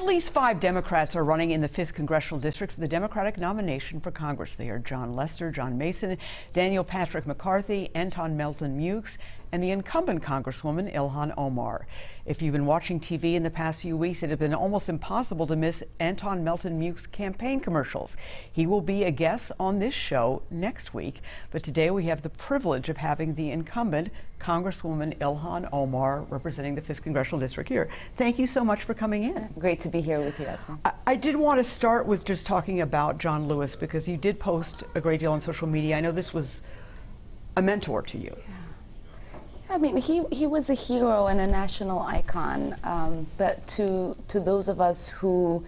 At least 5 Democrats are running in the 5th Congressional District for the Democratic nomination for Congress. They are John Lester, John Mason, Daniel Patrick McCarthy, Anton Melton Mukes, and the incumbent Congresswoman Ilhan Omar. If you've been watching TV in the past few weeks, it has been almost impossible to miss Anton Melton Mukes' campaign commercials. He will be a guest on this show next week, but today we have the privilege of having the incumbent Congresswoman Ilhan Omar representing the 5th Congressional District here. Thank you so much for coming in. Great to be here with you, Esme. I did want to start with just talking about John Lewis, because you did post a great deal on social media. I know this was a mentor to you. Yeah. I mean, he was a hero and a national icon, but to those of us who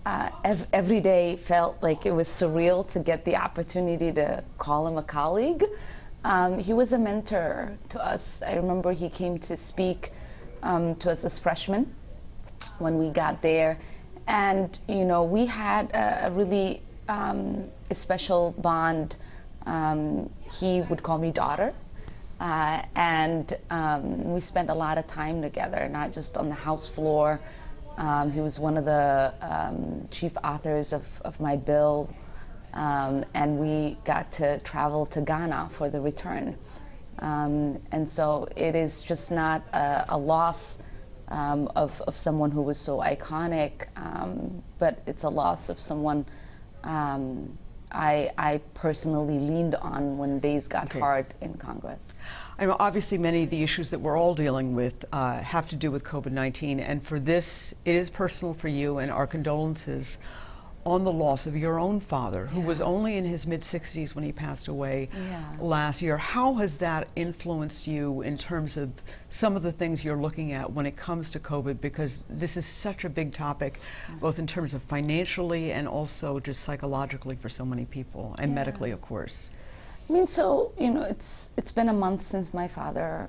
every day felt like it was surreal to get the opportunity to call him a colleague, he was a mentor to us. I remember he came to speak to us as freshmen when we got there, and you know, we had a really a special bond. He would call me daughter. And we spent a lot of time together, not just on the House floor. He was one of the chief authors of my bill, and we got to travel to Ghana for the return. And so it is just not a loss of someone who was so iconic, but it's a loss of someone I personally leaned on when days got hard in Congress. I know obviously many of the issues that we're all dealing with have to do with COVID-19, and for this, it is personal for you, and our condolences on the loss of your own father, who was only in his mid-60s when he passed away last year. How has that influenced you in terms of some of the things you're looking at when it comes to COVID? Because this is such a big topic, both in terms of financially and also just psychologically for so many people, and medically, of course. I mean, so, you know, it's been a month since my father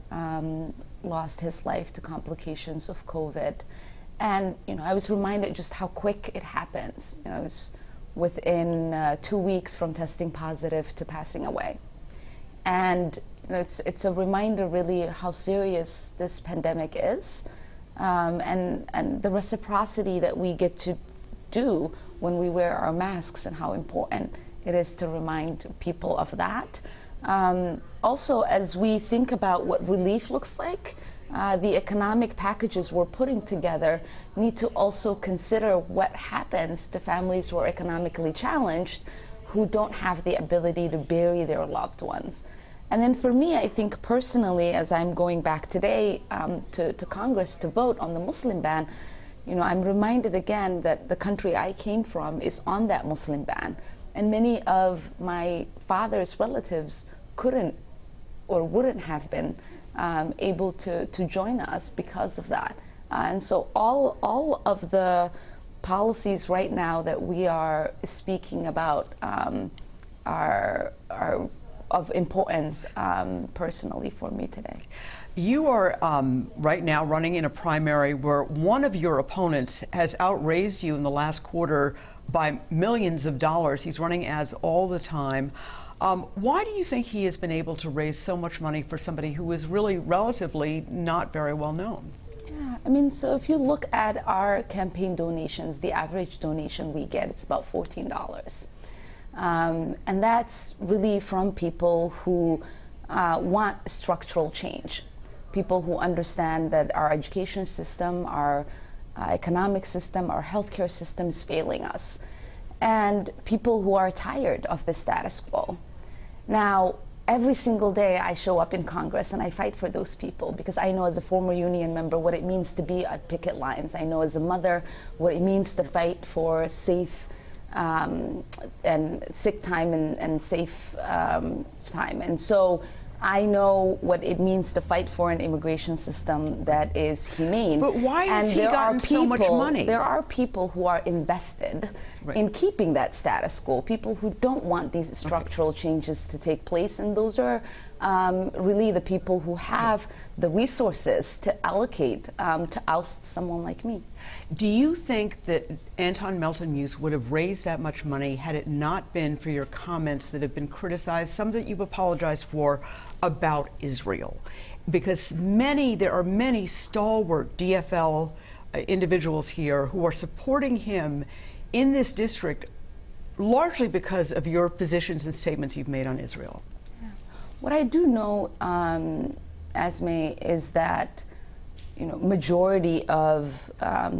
lost his life to complications of COVID. And, you know, I was reminded just how quick it happens. You know, it was within 2 weeks from testing positive to passing away. And, you know, it's a reminder really how serious this pandemic is, and the reciprocity that we get to do when we wear our masks, and how important it is to remind people of that. Also, as we think about what relief looks like, the economic packages we're putting together need to also consider what happens to families who are economically challenged, who don't have the ability to bury their loved ones. And then for me, I think personally, as I'm going back today to Congress to vote on the Muslim ban, you know, I'm reminded again that the country I came from is on that Muslim ban. And many of my father's relatives couldn't or wouldn't have been able to join us because of that. And so all of the policies right now that we are speaking about are of importance personally for me today. You are right now running in a primary where one of your opponents has outraised you in the last quarter by millions of dollars. He's running ads all the time. Why do you think he has been able to raise so much money for somebody who is really relatively not very well known? Yeah, I mean, so if you look at our campaign donations, the average donation we get, it's about $14. And that's really from people who want structural change, people who understand that our education system, our economic system, our healthcare system is failing us, and people who are tired of the status quo. Now, every single day I show up in Congress and I fight for those people, because I know as a former union member what it means to be at picket lines. I know as a mother what it means to fight for safe and sick time and safe time. And so I know what it means to fight for an immigration system that is humane. But why has he gotten so much money? There are people who are invested in keeping that status quo, people who don't want these structural changes to take place, and those are really the people who have the resources to allocate to oust someone like me. Do you think that Anton Melton Mukes would have raised that much money had it not been for your comments that have been criticized, some that you've apologized for, about Israel? Because there are many stalwart DFL individuals here who are supporting him in this district largely because of your positions and statements you've made on Israel. Yeah. What I do know, Esme, is that majority of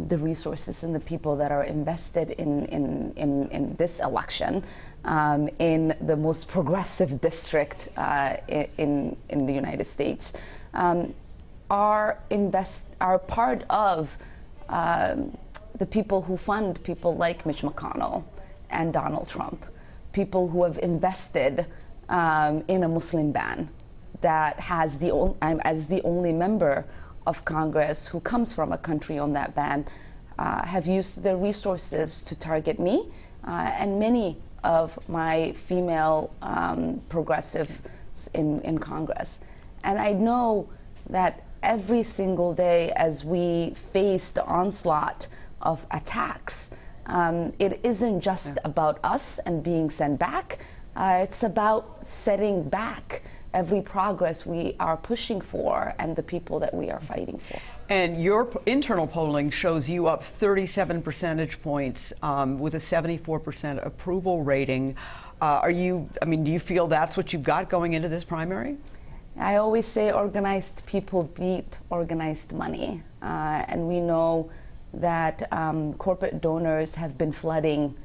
the resources and the people that are invested in this election, in the most progressive district in the United States, are part of the people who fund people like Mitch McConnell and Donald Trump, people who have invested in a Muslim ban that has as the only member of Congress who comes from a country on that ban, have used their resources to target me and many of my female progressives in Congress. And I know that every single day as we face the onslaught of attacks, it isn't just about us and being sent back, it's about setting back every progress we are pushing for and the people that we are fighting for. And your internal polling shows you up 37 percentage points with a 74% approval rating. Do you feel that's what you've got going into this primary? I always say organized people beat organized money. And we know that corporate donors have been flooding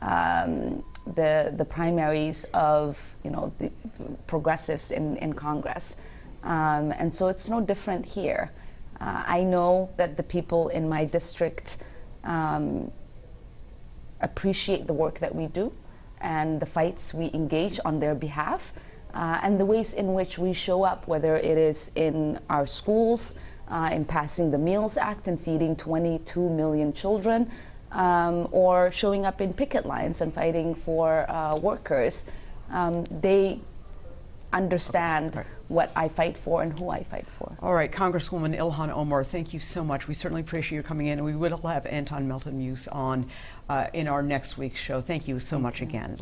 the primaries of the progressives in Congress, and so it's no different here. I know that the people in my district appreciate the work that we do and the fights we engage on their behalf, and the ways in which we show up, whether it is in our schools, in passing the Meals Act and feeding 22 million children, or showing up in picket lines and fighting for workers. They understand what I fight for and who I fight for. All right, Congresswoman Ilhan Omar, thank you so much. We certainly appreciate you coming in, and we will have Anton Melton Muse on in our next week's show. Thank you so much again.